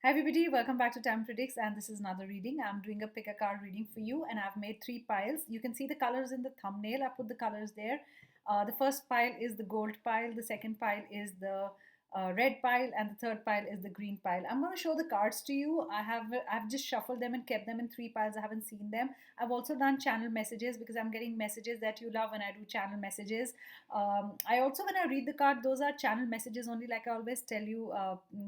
Hi everybody, welcome back to Tam Predicts, and this is another reading. I'm doing a pick a card reading for you, and I've made three piles. You can see the colors in the thumbnail. I put the colors there. The first pile is the gold pile, the second pile is the red pile, and the third pile is the green pile. I'm going to show the cards to you. I've just shuffled them and kept them in three piles. I haven't seen them. I've also done channel messages because I'm getting messages that you love when I do channel messages. I also, when I read the card, those are channel messages only. Like I always tell you,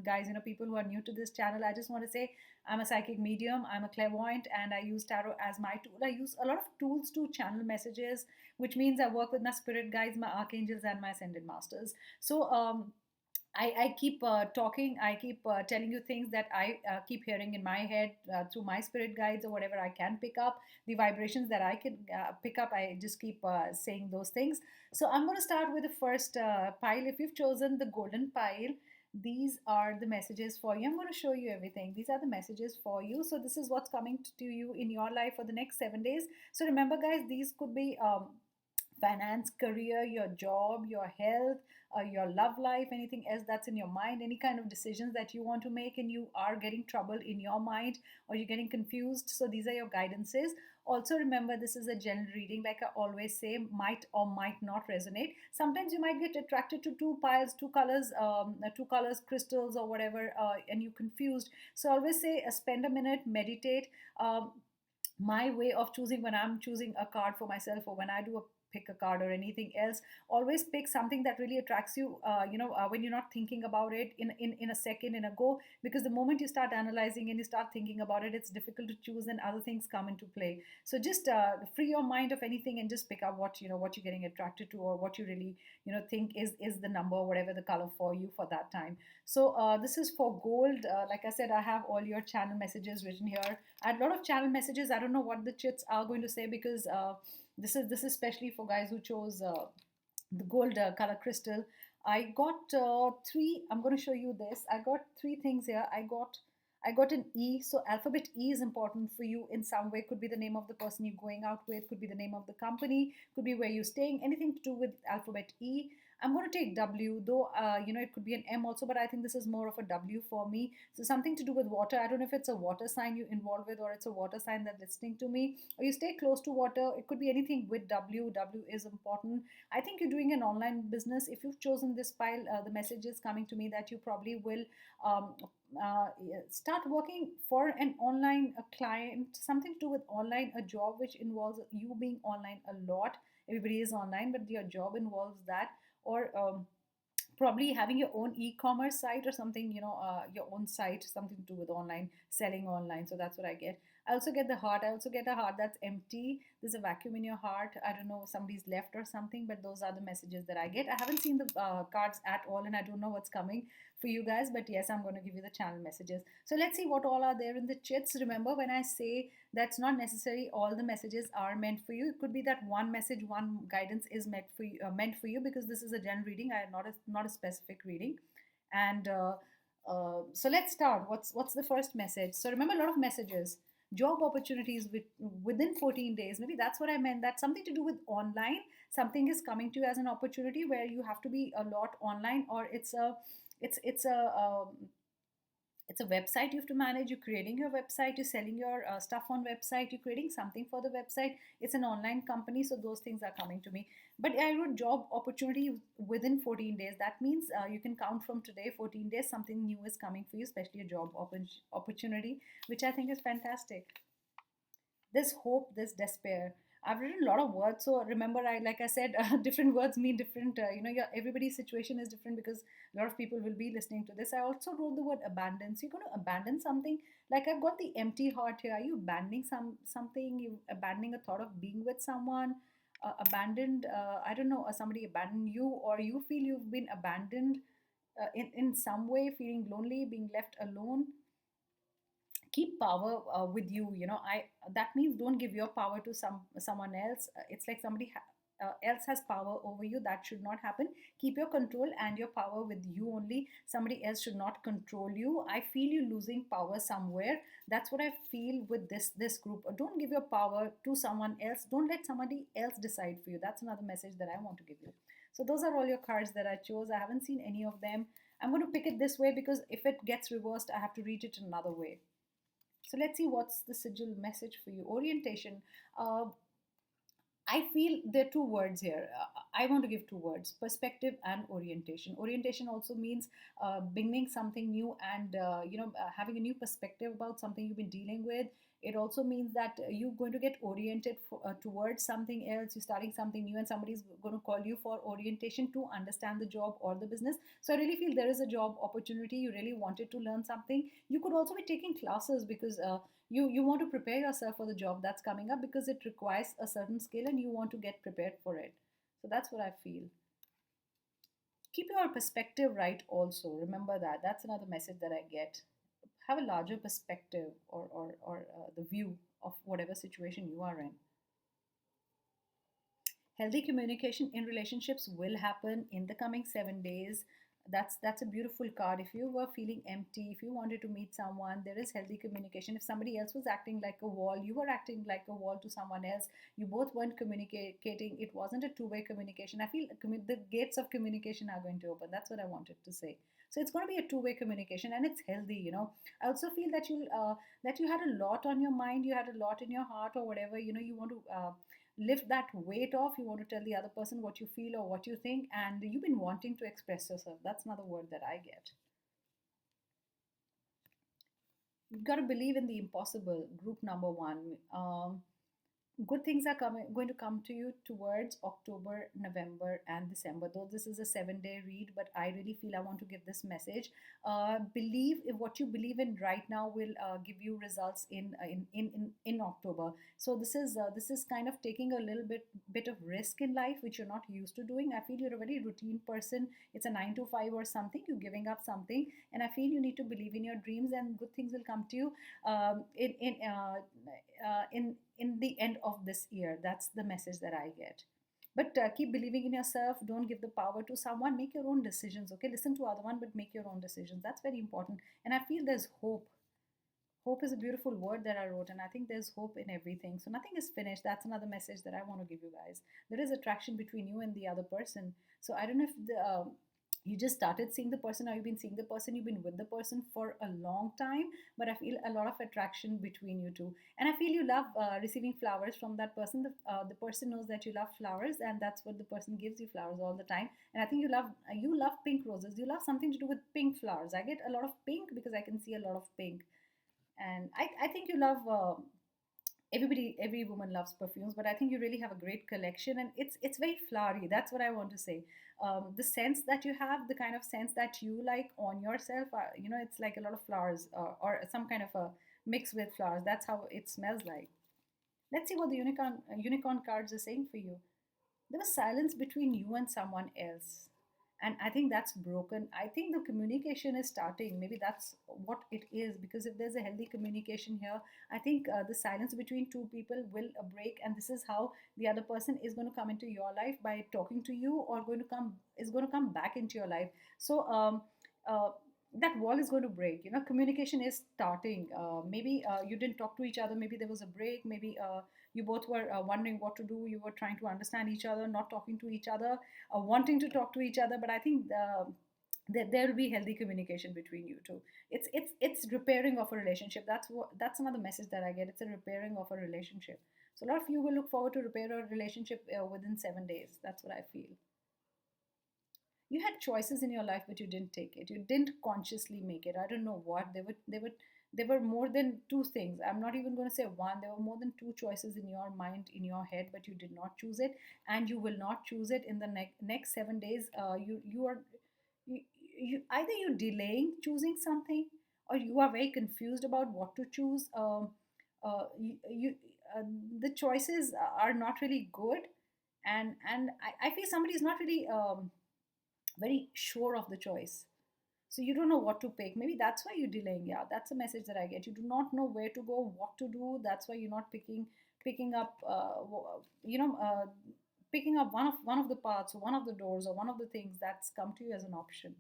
guys, people who are new to this channel, I just want to say I'm a psychic medium, I'm a clairvoyant, and I use tarot as my tool. I use a lot of tools to channel messages, which means I work with my spirit guides, my archangels, and my ascended masters. So I keep talking, I keep telling you things that I keep hearing in my head through my spirit guides or whatever I can pick up, the vibrations that I can pick up. I just keep saying those things. So I'm going to start with the first pile. If you've chosen the golden pile, these are the messages for you. I'm going to show you everything. These are the messages for you. So this is what's coming to you in your life for the next 7 days. So remember, guys, these could be finance, career, your job, your health, your love life, anything else that's in your mind, any kind of decisions that you want to make and you are getting trouble in your mind or you're getting confused. So these are your guidances. Also remember, this is a general reading. Like I always say, might or might not resonate. Sometimes you might get attracted to two piles, two colors, crystals or whatever, and you're confused. So I always say, spend a minute, meditate. My way of choosing, when I'm choosing a card for myself or when I do a pick a card or anything else, always pick something that really attracts you, when you're not thinking about it in a second, in a go, because the moment you start analyzing and you start thinking about it, it's difficult to choose and other things come into play. So just free your mind of anything and just pick up what you're getting attracted to, or what you really think is the number, whatever the color for you for that time. So this is for gold. Like I said, I have all your channel messages written here. I had a lot of channel messages. I don't know what the chits are going to say, because this is especially for guys who chose the gold color crystal. I got three. I'm going to show you this. I got three things here. I got an E. So alphabet E is important for you in some way. Could be the name of the person you're going out with, could be the name of the company, could be where you're staying, anything to do with alphabet E. I'm going to take W, though, it could be an M also, but I think this is more of a W for me. So something to do with water. I don't know if it's a water sign you involved with, or it's a water sign that's listening to me, or you stay close to water. It could be anything with W. W is important. I think you're doing an online business. If you've chosen this pile, the message is coming to me that you probably will um, start working for an online client, something to do with online, a job which involves you being online a lot. Everybody is online, but your job involves that. Or probably having your own e-commerce site or something, your own site, something to do with online, selling online. So that's what I get. I also get the heart. I also get a heart that's empty. There's a vacuum in your heart. I don't know, somebody's left or something, but those are the messages that I get. I haven't seen the cards at all, and I don't know what's coming for you guys, but yes, I'm going to give you the channel messages. So let's see what all are there in the chits. Remember, when I say that's not necessary all the messages are meant for you. It could be that one message, one guidance is meant for you, because this is a general reading. I am not a specific reading. And so let's start. What's the first message? So remember, a lot of messages, job opportunities within 14 days. Maybe that's what I meant. That's something to do with online. Something is coming to you as an opportunity where you have to be a lot online, or it's a website you have to manage. You're creating your website, you're selling your stuff on website, you're creating something for the website. It's an online company, so those things are coming to me. But I wrote job opportunity within 14 days. That means you can count from today, 14 days, something new is coming for you, especially a job opportunity, which I think is fantastic. There's hope, there's despair. I've written a lot of words, so remember, like I said, different words mean different. Everybody's situation is different, because a lot of people will be listening to this. I also wrote the word abandon. So you're going to abandon something. Like I've got the empty heart here. Are you abandoning something? You abandoning a thought of being with someone? Abandoned. I don't know. Somebody abandoned you, or you feel you've been abandoned in some way, feeling lonely, being left alone. Keep power with you. I That means don't give your power to someone else. It's like somebody else has power over you. That should not happen. Keep your control and your power with you only. Somebody else should not control you. I feel you losing power somewhere. That's what I feel with this group. Don't give your power to someone else. Don't let somebody else decide for you. That's another message that I want to give you. So those are all your cards that I chose. I haven't seen any of them. I'm going to pick it this way because if it gets reversed, I have to read it another way. So let's see what's the sigil message for you. Orientation. Uh, I feel there are two words here. I want to give two words: perspective and orientation. Orientation also means beginning something new and having a new perspective about something you've been dealing with. It also means that you're going to get oriented towards something else. You're starting something new, and somebody's going to call you for orientation to understand the job or the business. So I really feel there is a job opportunity. You really wanted to learn something. You could also be taking classes because you want to prepare yourself for the job that's coming up because it requires a certain skill and you want to get prepared for it. So that's what I feel. Keep your perspective right also. Remember that. That's another message that I get. Have a larger perspective or the view of whatever situation you are in. Healthy communication in relationships will happen in the coming 7 days. That's a beautiful card. If you were feeling empty, if you wanted to meet someone, there is healthy communication. If somebody else was acting like a wall, you were acting like a wall to someone else, you both weren't communicating, it wasn't a two-way communication. I feel the gates of communication are going to open. That's what I wanted to say. So it's going to be a two-way communication and it's healthy, I also feel that you had a lot on your mind, you had a lot in your heart or whatever, you want to lift that weight off. You want to tell the other person what you feel or what you think, and you've been wanting to express yourself. That's another word that I get. You've got to believe in the impossible. Group number one. Good things are going to come to you towards October, November, and December. Though this is a 7 day read, but I really feel I want to give this message. Believe in what you believe in right now will give you results in October. So this is kind of taking a little bit of risk in life, which you're not used to doing. I feel you're a very routine person. It's a 9 to 5 or something. You're giving up something, and I feel you need to believe in your dreams, and good things will come to you. In the end of this year. That's the message that I get. But keep believing in yourself. Don't give the power to someone. Make your own decisions. Okay, listen to other one, but make your own decisions. That's very important. And I feel there's hope. Hope is a beautiful word that I wrote, and I think there's hope in everything. So nothing is finished. That's another message that I want to give you guys. There is attraction between you and the other person. So I don't know if you just started seeing the person, or you've been seeing the person, you've been with the person for a long time, but I feel a lot of attraction between you two. And I feel you love receiving flowers from that person. The person knows that you love flowers, and that's what the person gives you, flowers all the time. And I think you love pink roses. You love something to do with pink flowers. I get a lot of pink because I can see a lot of pink. And I think you love every woman loves perfumes, but I think you really have a great collection, and it's very flowery. That's what I want to say. The scents that you have, the kind of scents that you like on yourself, it's like a lot of flowers, or some kind of a mix with flowers. That's how it smells like. Let's see what the unicorn cards are saying for you. There was silence between you and someone else, and I think that's broken. I think the communication is starting. Maybe that's what it is, because if there's a healthy communication here, I think the silence between two people will break, and this is how the other person is going to come into your life, by talking to you, or going to come back into your life. So uh, that wall is going to break. Communication is starting. Maybe you didn't talk to each other, maybe there was a break, maybe you both were wondering what to do, you were trying to understand each other, not talking to each other, wanting to talk to each other. But I think there will be healthy communication between you two. It's repairing of a relationship. That's another message that I get. It's a repairing of a relationship. So a lot of you will look forward to repair a relationship within 7 days. That's what I feel. You had choices in your life, but you didn't take it. You didn't consciously make it. I don't know what they were more than two things. I'm not even going to say one. There were more than two choices in your mind, in your head, but you did not choose it, and you will not choose it in the next 7 days. You either you're delaying choosing something, or you are very confused about what to choose. You The choices are not really good, and I feel somebody is not really very sure of the choice. So you don't know what to pick. Maybe that's why you're delaying. Yeah, that's a message that I get. You do not know where to go, what to do. That's why you're not picking up picking up one of the paths, or one of the doors, or one of the things that's come to you as an option.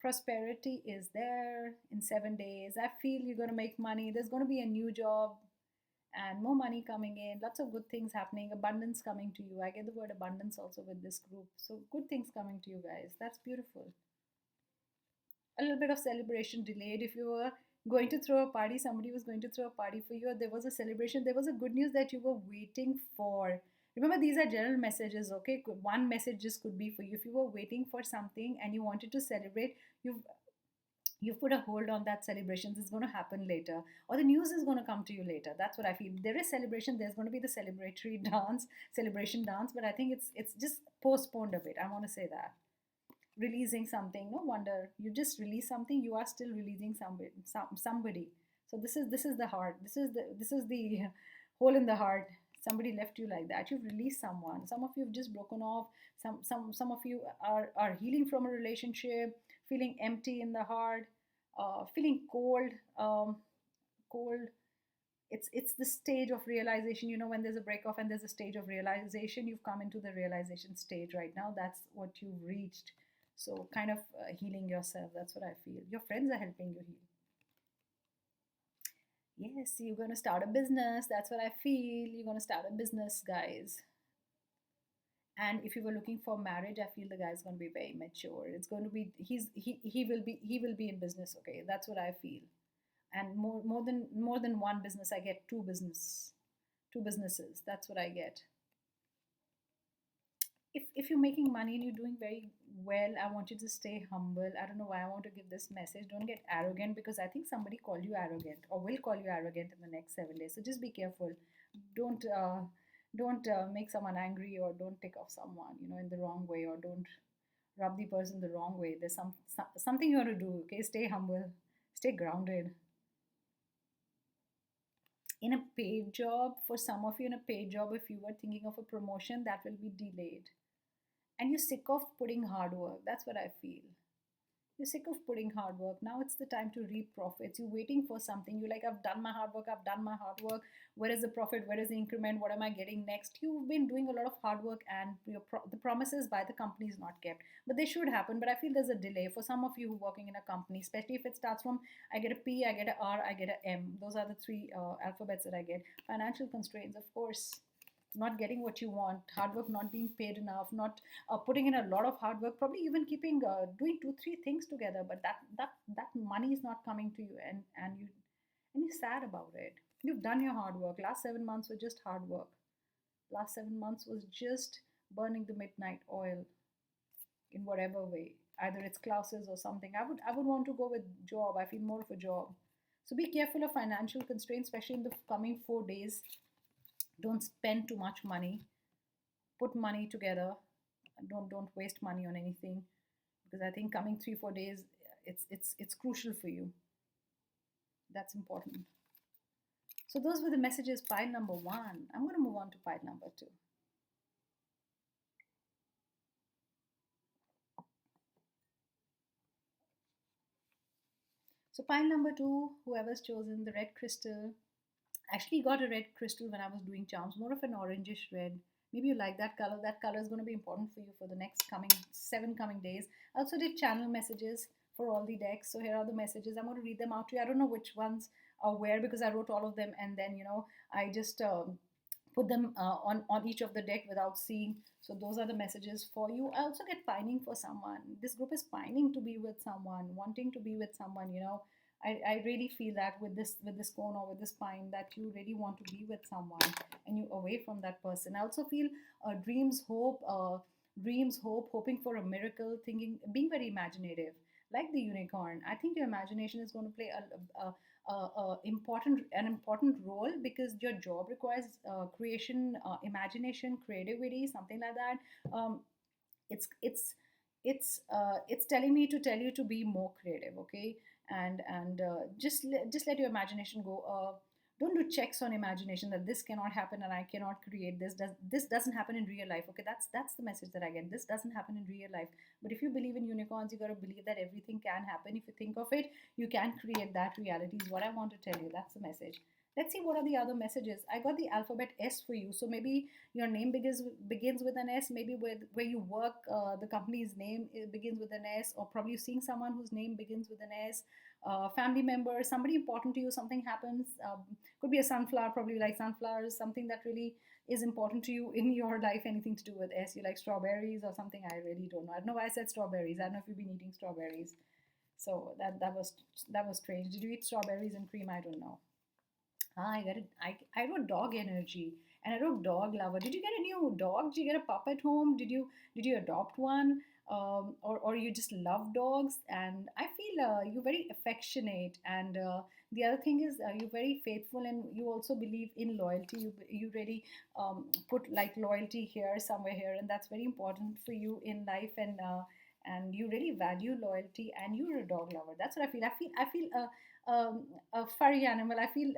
Prosperity is there in 7 days. I feel you're going to make money. There's going to be a new job and more money coming in. Lots of good things happening. Abundance coming to you. I get the word abundance also with this group. So good things coming to you guys. That's beautiful. a little bit of celebration delayed. If you were going to throw a party, somebody was going to throw a party for you, or there was a celebration, there was a good news that you were waiting for. Remember, these are general messages, okay? One message just could be for you. If you were waiting for something and you wanted to celebrate, you've put a hold on that celebration. It's going to happen later, or the news is going to come to you later. That's what I feel. There is celebration, there's going to be the celebratory dance, celebration dance, but I think it's just postponed a bit. I want to say that. Releasing something, no wonder you just release something, you are still releasing somebody. So this is the heart, this is the hole in the heart. Somebody left you like that, you've released someone. Some of you have just broken off. Some of you are healing from a relationship, feeling empty in the heart, feeling cold. Cold. It's the stage of realization. When there's a break off and there's a stage of realization, you've come into the realization stage right now. That's what you've reached. So kind of healing yourself. That's what I feel. Your friends are helping you heal. Yes, you're going to start a business. That's what I feel. You're going to start a business, guys. And if you were looking for marriage, I feel the guy's going to be very mature. It's going to be he will be in business. Okay, that's what I feel. And more than one business. I get two businesses. That's what I get. If you're making money and you're doing very well, I want you to stay humble. I don't know why I want to give this message. Don't get arrogant, because I think somebody called you arrogant or will call you arrogant in the next 7 days. So just be careful. Don't make someone angry, or don't take off someone in the wrong way, or don't rub the person the wrong way. There's something you have to do. Okay, stay humble, stay grounded. In a paid job, for some of you, in a paid job, if you were thinking of a promotion, that will be delayed. And you're sick of putting hard work. That's what I feel. You're sick of putting hard work. Now it's the time to reap profits. You're waiting for something. You're like, I've done my hard work. I've done my hard work. Where is the profit? Where is the increment? What am I getting next? You've been doing a lot of hard work, and the promises by the company is not kept. But they should happen. But I feel there's a delay for some of you who are working in a company, especially if it starts from I get a P, I get a R, I get a M. Those are the three alphabets that I get. Financial constraints, of course. Not getting what you want, hard work not being paid enough, not putting in a lot of hard work, probably even keeping doing 2 3 things together, but that money is not coming to you, and you're sad about it. You've done your hard work. Last 7 months were just hard work. Last 7 months was just burning the midnight oil in whatever way. Either it's classes or something. I would want to go with job. I feel more of a job. So be careful of financial constraints, especially in the coming 4 days. Don't spend too much money. Put money together. Don't waste money on anything, because I think coming 3 4 days, it's crucial for you. That's important. So those were the messages. Pile number 1. I'm going to move on to pile number 2. So pile number 2, whoever's chosen the red crystal. Actually got a red crystal when I was doing charms, more of an orangish red. Maybe you like that color. That color is going to be important for you for the next 7 coming days. I also did channel messages for all the decks. So here are the messages. I'm going to read them out to you. I don't know which ones are where, because I wrote all of them, and then I just put them on each of the deck without seeing. So those are the messages for you. I also get pining for someone. This group is pining to be with someone, wanting to be with someone. I really feel that with this cone or with this pine, that you really want to be with someone and you're away from that person. I also feel dreams, hope, hoping for a miracle, thinking, being very imaginative, like the unicorn. I think your imagination is going to play an important role, because your job requires creation, imagination, creativity, something like that. It's it's it's telling me to tell you to be more creative, okay? And just let your imagination go. Don't do checks on imagination that this cannot happen and I cannot create this. This doesn't happen in real life. Okay, that's the message that I get. This doesn't happen in real life. But if you believe in unicorns, you got to believe that everything can happen. If you think of it, you can create that reality. Is what I want to tell you. That's the message. Let's see what are the other messages. I got the alphabet S for you. So maybe your name begins with an S. Maybe where you work, the company's name begins with an S, or probably you're seeing someone whose name begins with an S. Family member, somebody important to you, something happens. Could be a sunflower, probably like sunflowers, something that really is important to you in your life, anything to do with S. You like strawberries or something, I really don't know. I don't know why I said strawberries. I don't know if you've been eating strawberries. So that was strange. Did you eat strawberries and cream? I don't know. Ah, I got it. I wrote dog energy and I wrote dog lover. Did you get a new dog? Did you get a pup at home? Did you adopt one? Or you just love dogs? And I feel you're very affectionate. And the other thing is you're very faithful, and you also believe in loyalty. You really put like loyalty here, somewhere here, and that's very important for you in life. And you really value loyalty, and you're a dog lover. That's what I feel. I feel a furry animal. I feel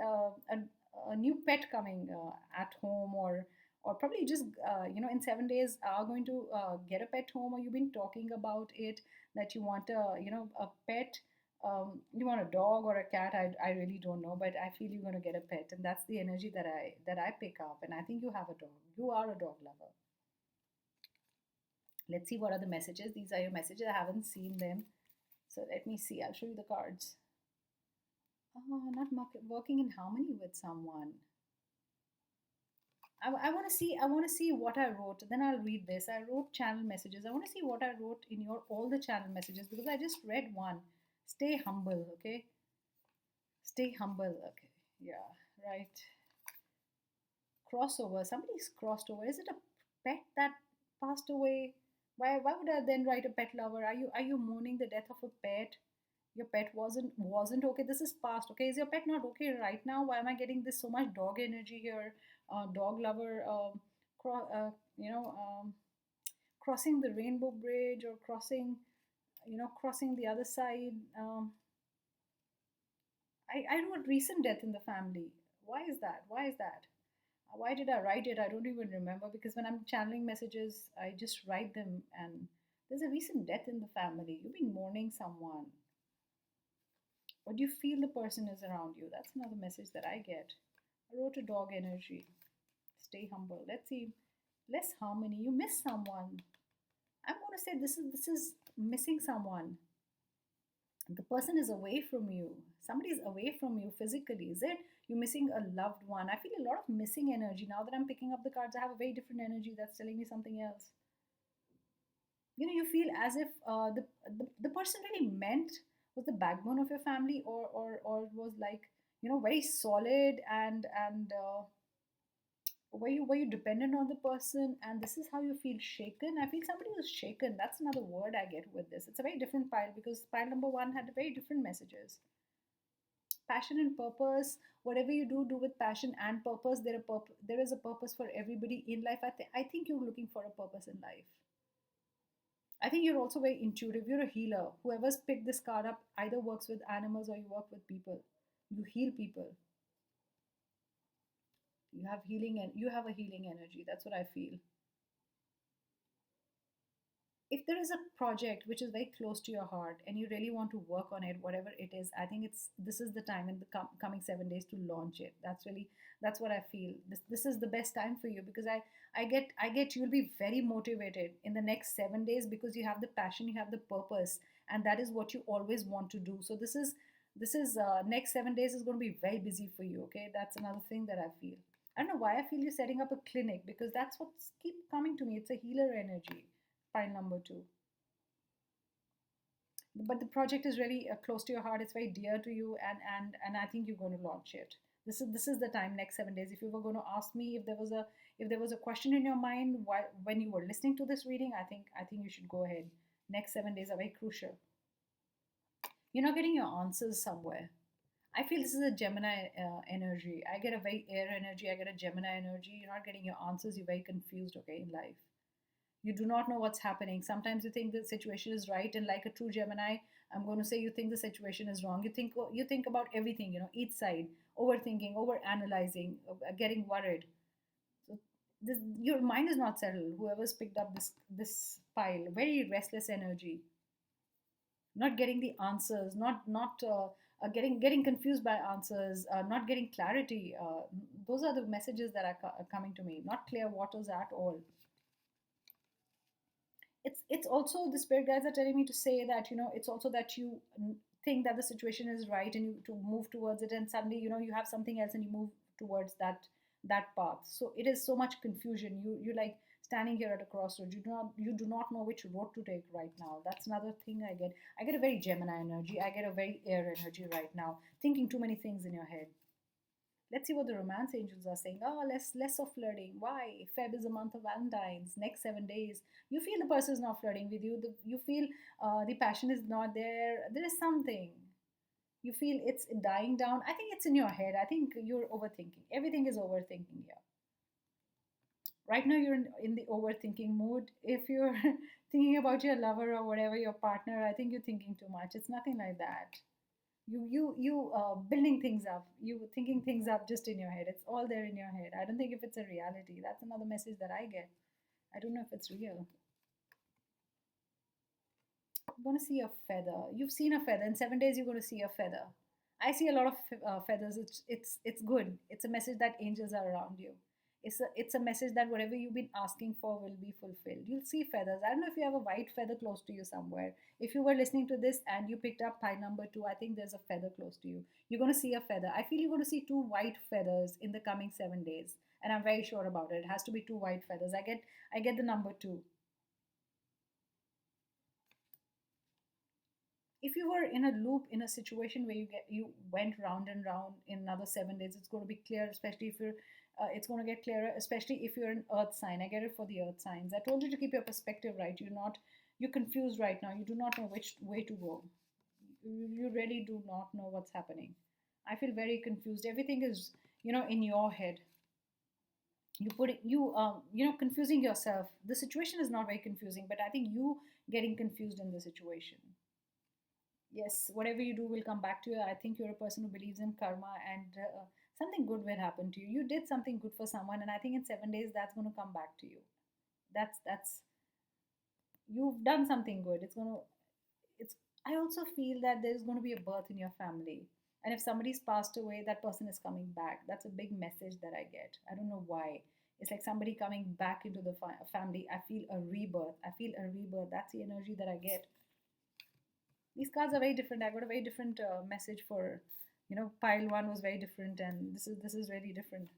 a new pet coming at home, or probably just in 7 days are going to get a pet home, or you've been talking about it that you want a pet. You want a dog or a cat? I really don't know, but I feel you're going to get a pet, and that's the energy that I pick up. And I think you have a dog. You are a dog lover. Let's see what are the messages. These are your messages. I haven't seen them, so let me see. I'll show you the cards. Oh, not working in harmony with someone. I want to see. I want to see what I wrote. Then I'll read this. I wrote channel messages. I want to see what I wrote in your all the channel messages, because I just read one. Stay humble, okay? Stay humble, okay? Yeah, right. Crossover. Somebody's crossed over. Is it a pet that passed away? Why would I then write a pet lover? Are you mourning the death of a pet? Your pet wasn't okay. This is past. Okay, is your pet not okay right now? Why am I getting this so much dog energy here? Dog lover, cro- uh, you know crossing the rainbow bridge, or crossing the other side. I wrote recent death in the family. Why is that? Why did I write it? I don't even remember, because when I'm channeling messages I just write them. And there's a recent death in the family. You've been mourning someone, or do you feel the person is around you? That's another message that I get. I wrote a dog energy. Stay humble. Let's see. Less harmony. You miss someone. I'm going to say this is missing someone. The person is away from you. Somebody is away from you physically. Is it? You're missing a loved one. I feel a lot of missing energy. Now that I'm picking up the cards, I have a very different energy that's telling me something else. You feel as if the person really meant, was the backbone of your family, or was like very solid, and were you dependent on the person, and this is how you feel shaken. I feel somebody was shaken. That's another word I get with this. It's a very different pile, because pile number one had very different messages. Passion and purpose. Whatever you do with passion and purpose. There is a purpose for everybody in life. I think you're looking for a purpose in life. I think you're also very intuitive. You're a healer. Whoever's picked this card up either works with animals or you work with people. You heal people. You have healing, and you have a healing energy. That's what I feel. If there is a project which is very close to your heart and you really want to work on it, whatever it is, I think this is the time in the coming 7 days to launch it. That's what I feel. This is the best time for you, because I get you'll be very motivated in the next 7 days, because you have the passion, you have the purpose, and that is what you always want to do. So this is next 7 days is going to be very busy for you. Okay, that's another thing that I feel. I don't know why I feel you're setting up a clinic, because that's what's keep coming to me. It's a healer energy. Pile number two. But the project is really close to your heart. It's very dear to you, and I think you're going to launch it. This is the time, next 7 days. If you were going to ask me if there was a question in your mind when you were listening to this reading, I think you should go ahead. Next 7 days are very crucial. You're not getting your answers somewhere. I feel this is a Gemini energy. I get a very air energy. I get a Gemini energy. You're not getting your answers. You're very confused, okay, in life. You do not know what's happening. Sometimes you think the situation is right, and like a true Gemini, I'm going to say you think the situation is wrong. You think about everything, each side, overthinking, over analyzing, getting worried. So your mind is not settled. Whoever's picked up this pile, very restless energy, not getting the answers, not getting confused by answers, not getting clarity. Those are the messages that are coming to me. Not clear waters at all. It's also the spirit guides are telling me to say that it's also that you think that the situation is right, and you to move towards it, and suddenly you have something else and you move towards that path. So it is so much confusion. You like standing here at a crossroads. You do not know which road to take right now. That's another thing I get. I get a very Gemini energy. I get a very air energy right now, thinking too many things in your head. Let's see what the romance angels are saying. Oh, less of flirting. Why? Feb is a month of Valentine's. Next 7 days, you feel the person is not flirting with you. You feel the passion is not there. There is something. You feel it's dying down. I think it's in your head. I think you're overthinking. Everything is overthinking here. Right now, you're in the overthinking mood. If you're thinking about your lover or whatever, your partner, I think you're thinking too much. It's nothing like that. You building things up, you thinking things up just in your head. It's all there in your head. I don't think if it's a reality. That's another message that I get. I don't know if it's real. You're going to see a feather. You've seen a feather. In 7 days you're going to see a feather. I see a lot of feathers. It's good. It's a message that angels are around you. It's a message that whatever you've been asking for will be fulfilled. You'll see feathers. I don't know if you have a white feather close to you somewhere. If you were listening to this and you picked up pile number 2, I think there's a feather close to you. You're going to see a feather. I feel you're going to see two white feathers in the coming 7 days, and I'm very sure about it. It has to be two white feathers. I get the number 2. If you were in a loop, in a situation where you went round and round in another 7 days, it's going to be clear. Especially if you're it's going to get clearer, especially if you're an earth sign. I get it for the earth signs. I told you to keep your perspective right. You're confused right now. You do not know which way to go. You really do not know what's happening. I feel very confused. Everything is, in your head. Confusing yourself. The situation is not very confusing, but I think you getting confused in the situation. Yes, whatever you do will come back to you. I think you're a person who believes in karma, and something good will happen to you. You did something good for someone, and I think in 7 days that's going to come back to you. That's you've done something good. It's I also feel that there's going to be a birth in your family, and if somebody's passed away, that person is coming back. That's a big message that I get. I don't know why. It's like somebody coming back into the family. I feel a rebirth. I feel a rebirth. That's the energy that I get. These cards are very different. I got a very different message for, pile one was very different, and this is really different.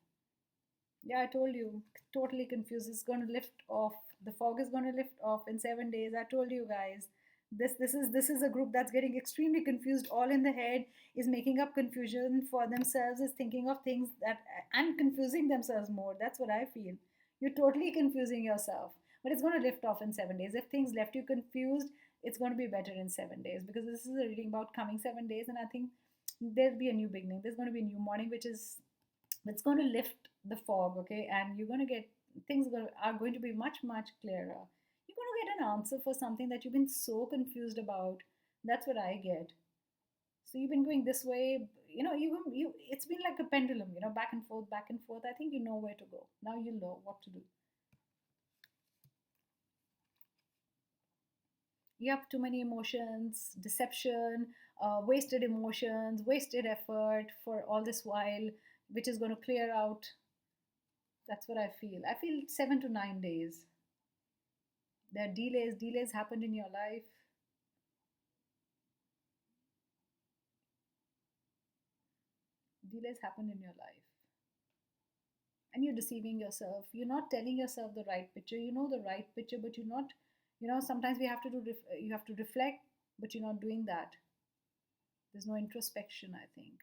Yeah, I told you, totally confused. It's going to lift off. The fog is going to lift off in 7 days. I told you guys. This is a group that's getting extremely confused, all in the head, is making up confusion for themselves, is thinking of things that and confusing themselves more. That's what I feel. You're totally confusing yourself, but it's going to lift off in 7 days. If things left you confused, it's going to be better in 7 days, because this is a reading about coming 7 days, and I think there'll be a new beginning. There's going to be a new morning, which is it's going to lift the fog, okay, and you're going to get are going to be much much clearer. You're going to get an answer for something that you've been so confused about. That's what I get. So you've been going this way, you it's been like a pendulum, back and forth, back and forth. I think you know where to go. Now you know what to do. You have too many emotions, deception, wasted emotions, wasted effort for all this while, which is going to clear out. That's what I feel. I feel 7 to 9 days. There are delays happened in your life. Delays happened in your life. And you're deceiving yourself. You're not telling yourself the right picture. You know the right picture, but you're not, sometimes we have to you have to reflect, but you're not doing that. There's no introspection, I think.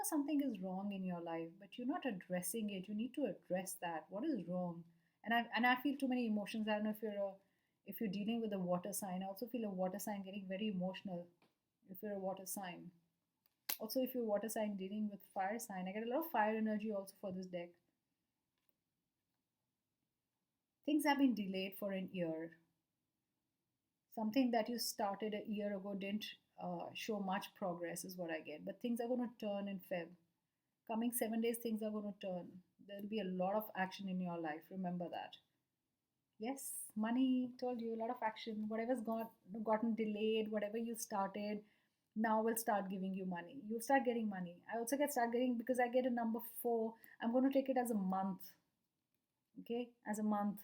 Something is wrong in your life, but you're not addressing it. You need to address that. What is wrong? And I feel too many emotions. I don't know if you're dealing with a water sign. I also feel a water sign getting very emotional if you're a water sign. Also, if you're a water sign dealing with fire sign, I get a lot of fire energy also for this deck. Things have been delayed for an year. Something that you started a year ago didn't show much progress, is what I get. But things are going to turn in Feb. Coming 7 days, things are going to turn. There'll be a lot of action in your life. Remember that. Yes, money, told you, a lot of action. Whatever's gotten delayed, whatever you started, now will start giving you money. You'll start getting money. I also start getting, because I get a number 4. I'm going to take it as a month. Okay, as a month.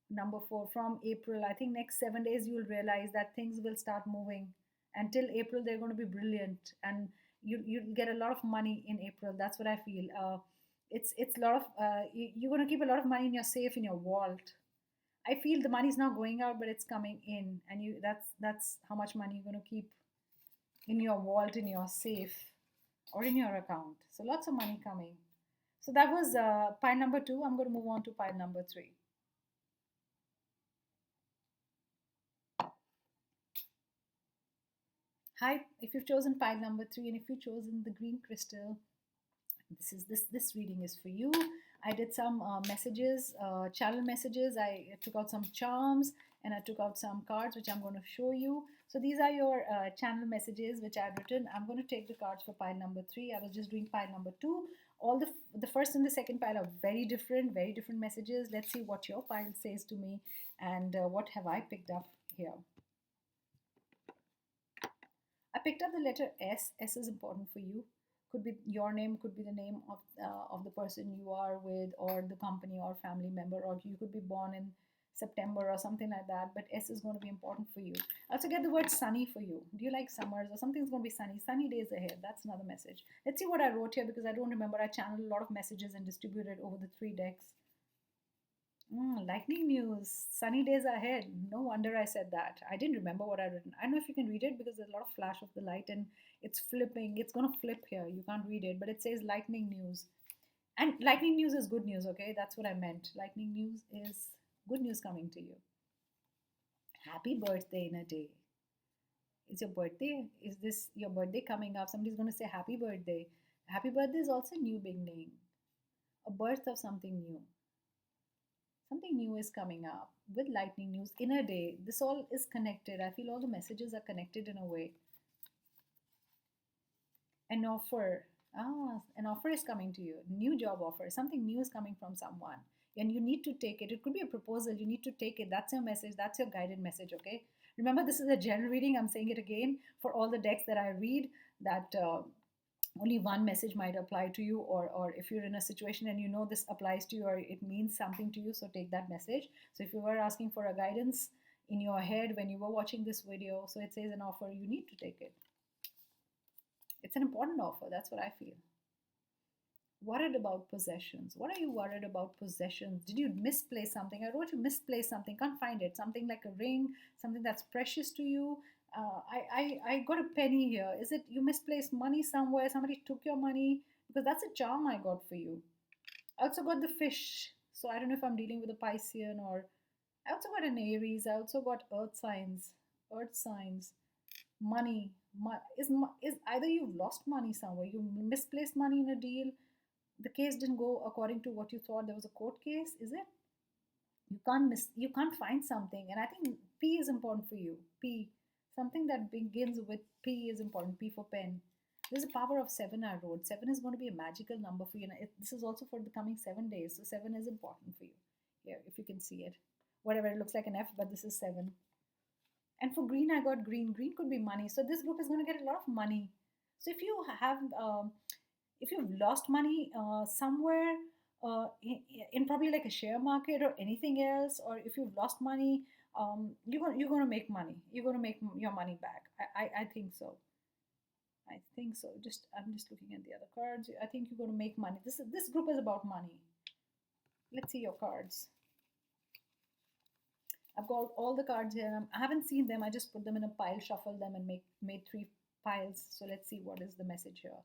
Number 4 from April. I think next 7 days you'll realize that things will start moving. Until April, they're going to be brilliant, and you'll get a lot of money in April. That's what I feel. It's a lot of you're going to keep a lot of money in your safe, in your vault. I feel the money's not going out, but it's coming in, and that's how much money you're going to keep in your vault, in your safe, or in your account. So lots of money coming. So that was pile number 2. I'm going to move on to pile number 3. Hi, if you've chosen pile number 3 and if you've chosen the green crystal, this reading is for you. I did some messages, channel messages. I took out some charms and I took out some cards which I'm going to show you. So these are your channel messages which I've written. I'm going to take the cards for pile number 3. I was just doing pile number 2. All the first and the second pile are very different messages. Let's see what your pile says to me, and what have I picked up here. I picked up the letter S. S is important for you. Could be your name, could be the name of the person you are with, or the company or family member, or you could be born in September or something like that. But S is going to be important for you. I also get the word sunny for you. Do you like summers or something's going to be sunny? Sunny days ahead. That's another message. Let's see what I wrote here because I don't remember. I channeled a lot of messages and distributed over the 3 decks. Lightning news, sunny days ahead. No wonder I said that. I didn't remember what I'd written. I don't know if you can read it because there's a lot of flash of the light and it's flipping. It's going to flip here. You can't read it, but it says lightning news. And lightning news is good news, okay? That's what I meant. Lightning news is good news coming to you. Happy birthday in a day. Is your birthday? Is this your birthday coming up? Somebody's going to say happy birthday. Happy birthday is also a new beginning, a birth of something new. Something new is coming up with lightning news in a day. This all is connected. I feel all the messages are connected in a way. An offer. An offer is coming to you. New job offer. Something new is coming from someone. And you need to take it. It could be a proposal. You need to take it. That's your message. That's your guided message, okay? Remember, this is a general reading. I'm saying it again for all the decks that I read, that only one message might apply to you, or if you're in a situation and you know this applies to you or it means something to you, so take that message. So if you were asking for a guidance in your head when you were watching this video, so it says an offer, you need to take it. It's an important offer. That's what I feel. Worried about possessions. What are you worried about? Possessions. Did you misplace something? I wrote you misplace something, can't find it. Something like a ring, something that's precious to you. I got a penny here. Is it you misplaced money somewhere? Somebody took your money? Because that's a charm I got for you. I also got the fish. So I don't know if I'm dealing with a Piscean, or I also got an Aries. I also got earth signs. Earth signs. Money. Is either you've lost money somewhere, you misplaced money in a deal, the case didn't go according to what you thought, there was a court case, is it? You can't find something, and I think P is important for you. P, something that begins with P is important. P for pen. There's a power of 7 I wrote. 7 is going to be a magical number for you. This is also for the coming 7 days. So 7 is important for you. Here, if you can see it. Whatever, it looks like an F, but this is 7. And for green, I got green. Green could be money. So this group is going to get a lot of money. So if you've lost money somewhere, in probably like a share market or anything else, or if you've lost money, you're going to make money. You're going to make your money back. I think so. I think so. I'm just looking at the other cards. I think you're going to make money. This group is about money. Let's see your cards. I've got all the cards here. I haven't seen them. I just put them in a pile, shuffled them, and made 3 piles. So let's see what is the message here.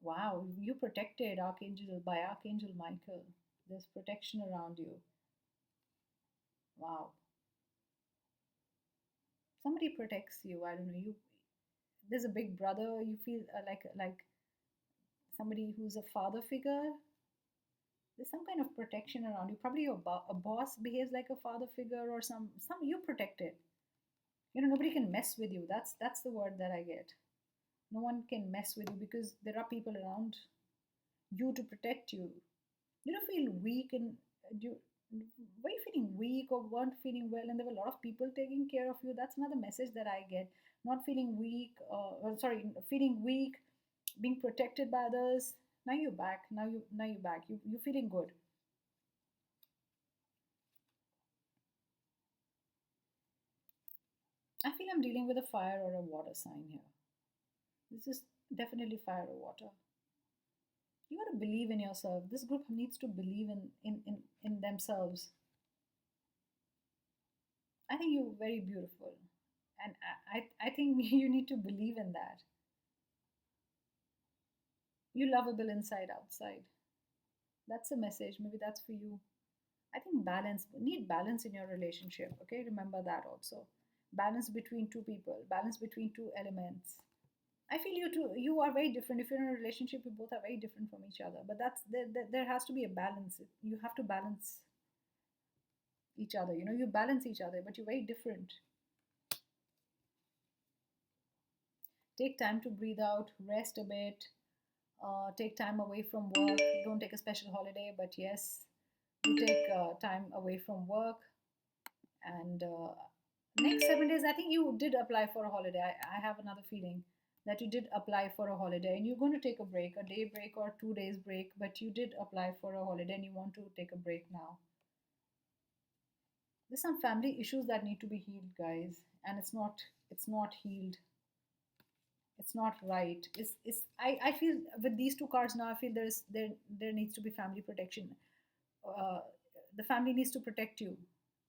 Wow, you protected by Archangel Michael. There's protection around you. Wow. Somebody protects you. I don't know. There's a big brother. You feel like somebody who's a father figure. There's some kind of protection around you. Probably a boss behaves like a father figure, or some you're protected. Nobody can mess with you. That's the word that I get. No one can mess with you because there are people around you to protect you. You don't feel weak, and were you feeling weak or weren't feeling well, and there were a lot of people taking care of you? That's another message that I get. Not feeling weak, feeling weak, being protected by others. Now you're back. Now you're back. You're feeling good. I feel I'm dealing with a fire or a water sign here. This is definitely fire or water. You got to believe in yourself. This group needs to believe in themselves. I think you're very beautiful, and I think you need to believe in that. You lovable inside outside. That's a message. Maybe that's for you. I think balance, need balance in your relationship. Okay, remember that also. Balance between two people, balance between two elements. I feel you two, you are very different. If you're in a relationship, you both are very different from each other. But there has to be a balance. You have to balance each other. You know, you balance each other, but you're very different. Take time to breathe out, rest a bit, take time away from work. Don't take a special holiday, but yes, you take time away from work. And next 7 days, I think you did apply for a holiday. I have another feeling that you did apply for a holiday and you're going to take a break, a day break or 2 days break, but you did apply for a holiday and you want to take a break now. There's some family issues that need to be healed, guys, and it's not healed. It's not right. I feel with these two cards now, I feel there needs to be family protection. uh, the family needs to protect you,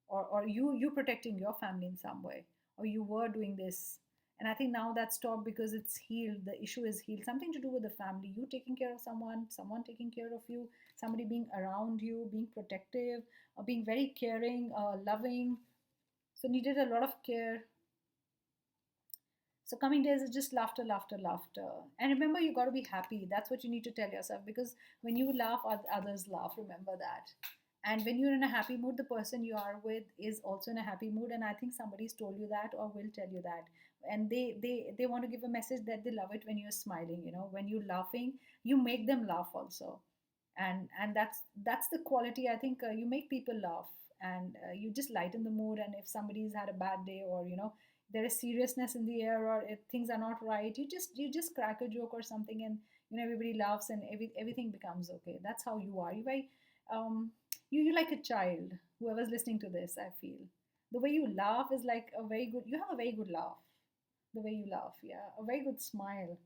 or you protecting your family in some way, or you were doing this, and I think now that's stopped because it's healed. The issue is healed. Something to do with the family, you taking care of someone, someone taking care of you, somebody being around you, being protective, or being very caring, loving. So needed a lot of care. So coming days is just laughter, laughter, laughter. And remember, you got to be happy. That's what you need to tell yourself, because when you laugh, others laugh. Remember that. And when you're in a happy mood, the person you are with is also in a happy mood. And I think somebody's told you that or will tell you that. And they want to give a message that they love it when you're smiling. You know, when you're laughing, you make them laugh also. And that's the quality. I think you make people laugh, and you just lighten the mood. And if somebody's had a bad day, or there is seriousness in the air, or if things are not right, you just crack a joke or something, and everybody laughs, and everything becomes okay. That's how you are. Um you like a child. Whoever's listening to this, I feel the way you laugh is like a very good. You have a very good laugh. The way you laugh, yeah, a very good smile.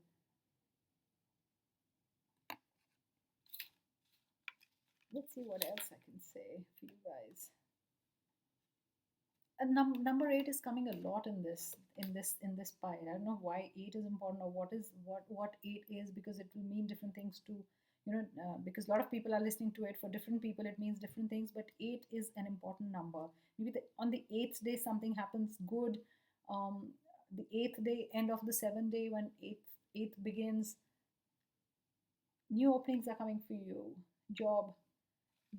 Let's see what else I can say for you guys. And number eight is coming a lot in this pile. I don't know why eight is important, or what eight is, because it will mean different things to because a lot of people are listening to it. For different people it means different things, but eight is an important number. Maybe on the eighth day something happens good. um, the eighth day, end of the seventh day, when eighth begins, new openings are coming for you. Job,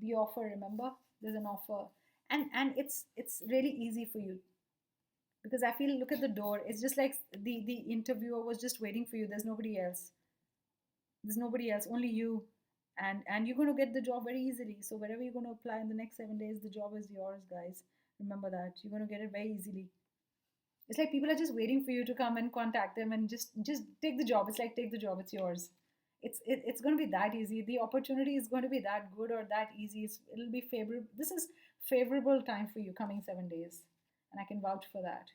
the offer, remember, there's an offer. And it's really easy for you, because I feel, look at the door, it's just like the interviewer was just waiting for you. There's nobody else, only you. And you're going to get the job very easily. So wherever you're going to apply in the next 7 days, the job is yours, guys. Remember that. You're going to get it very easily. It's like people are just waiting for you to come and contact them and just take the job. It's like, take the job, it's yours. It's going to be that easy. The opportunity is going to be that good or that easy. It'll be favorable. This is favorable time for you, coming 7 days, and I can vouch for that.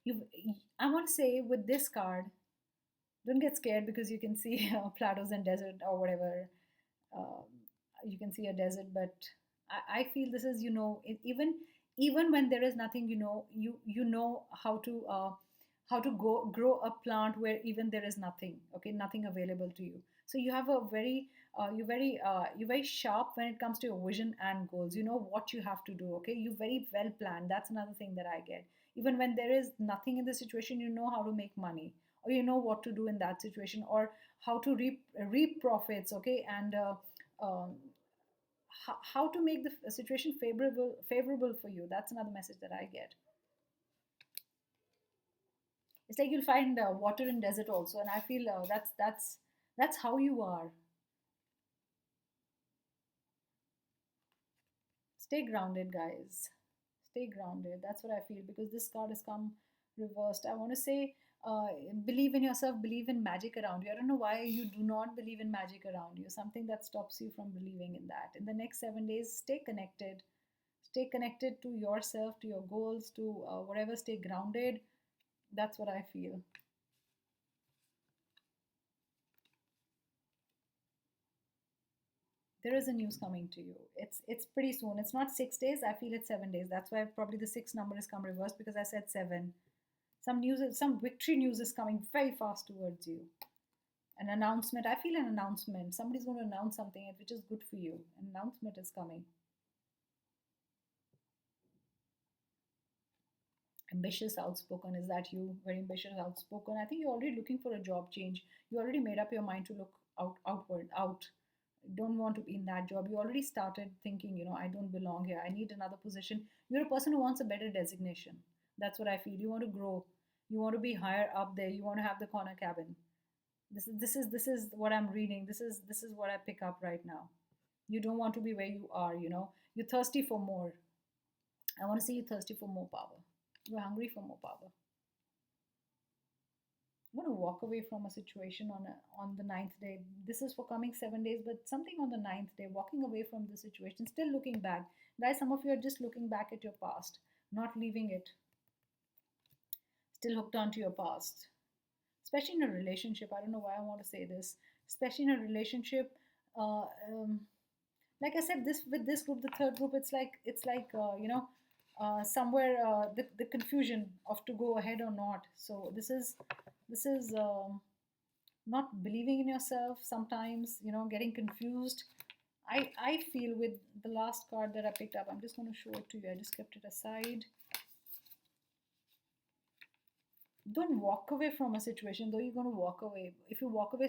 You, I want to say with this card, don't get scared, because you can see plateaus and desert or whatever. Um, you can see a desert, but I feel this is, even when there is nothing, you know how to go grow a plant where even there is nothing. Okay, nothing available to you. So you have a very you're very sharp when it comes to your vision and goals. You know what you have to do. Okay, you very well planned. That's another thing that I get. Even when there is nothing in the situation, you know how to make money, or you know what to do in that situation, or how to reap profits. Okay, and um, how to make the situation favorable for you. That's another message that I get. It's like you'll find water in desert also, and I feel that's how you are. Stay grounded, guys. Stay grounded. That's what I feel, because this card has come reversed. I want to say, uh, believe in yourself, believe in magic around you. I don't know why you do not believe in magic around you. Something that stops you from believing in that. In the next 7 days, stay connected. Stay connected to yourself, to your goals, to whatever. Stay grounded. That's what I feel. There is a news coming to you. It's pretty soon. It's not 6 days. I feel it's 7 days. That's why probably the six number has come reversed because I said seven. Some news, some victory news is coming very fast towards you. An announcement. I feel an announcement. Somebody's going to announce something which is good for you. An announcement is coming. Ambitious, outspoken. Is that you? Very ambitious, outspoken. I think you're already looking for a job change. You already made up your mind to look outward, out. Don't want to be in that job. You already started thinking, I don't belong here. I need another position. You're a person who wants a better designation. That's what I feel. You want to grow. You want to be higher up there. You want to have the corner cabin. This is what I'm reading. This is what I pick up right now. You don't want to be where you are. You're thirsty for more. I want to see you thirsty for more power. You're hungry for more power. I'm going to walk away from a situation on the ninth day. This is for coming 7 days, but something on the ninth day, walking away from the situation, still looking back. Guys, some of you are just looking back at your past, not leaving it, still hooked onto your past, especially in a relationship. I don't know why I want to say this, especially in a relationship. Uh, um, like I said, this with this group, the third group, it's like somewhere the confusion of to go ahead or not. So this is not believing in yourself. Sometimes getting confused. I feel with the last card that I picked up. I'm just going to show it to you. I just kept it aside. Don't walk away from a situation, though you're going to walk away. If you walk away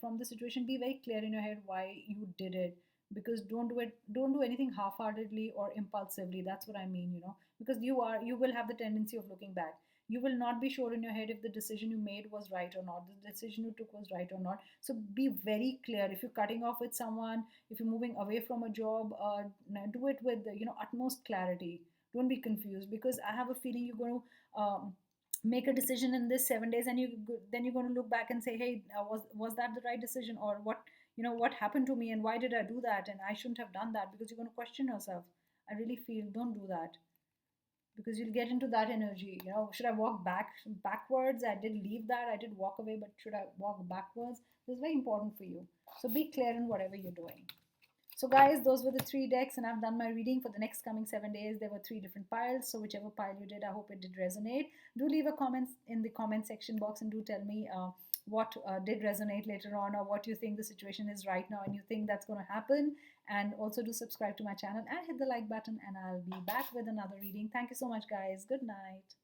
from the situation, be very clear in your head why you did it. Because don't do anything half-heartedly or impulsively. That's what I mean. Because you will have the tendency of looking back. You will not be sure in your head if the decision you made was right or not, the decision you took was right or not. So be very clear. If you're cutting off with someone, if you're moving away from a job, do it with utmost clarity. Don't be confused, because I have a feeling you're going to make a decision in this 7 days, and then you're going to look back and say, hey, was that the right decision, or what happened to me, and why did I do that, and I shouldn't have done that, because you're going to question yourself. I really feel, don't do that, because you'll get into that energy. Should I walk backwards? I did leave that, I did walk away, but should I walk backwards? This is very important for you. So be clear in whatever you're doing. So guys, those were the three decks, and I've done my reading for the next coming 7 days. There were three different piles, so whichever pile you did, I hope it did resonate. Do leave a comment in the comment section box, and do tell me what did resonate later on, or what you think the situation is right now and you think that's going to happen. And also do subscribe to my channel and hit the like button, and I'll be back with another reading. Thank you so much, guys. Good night.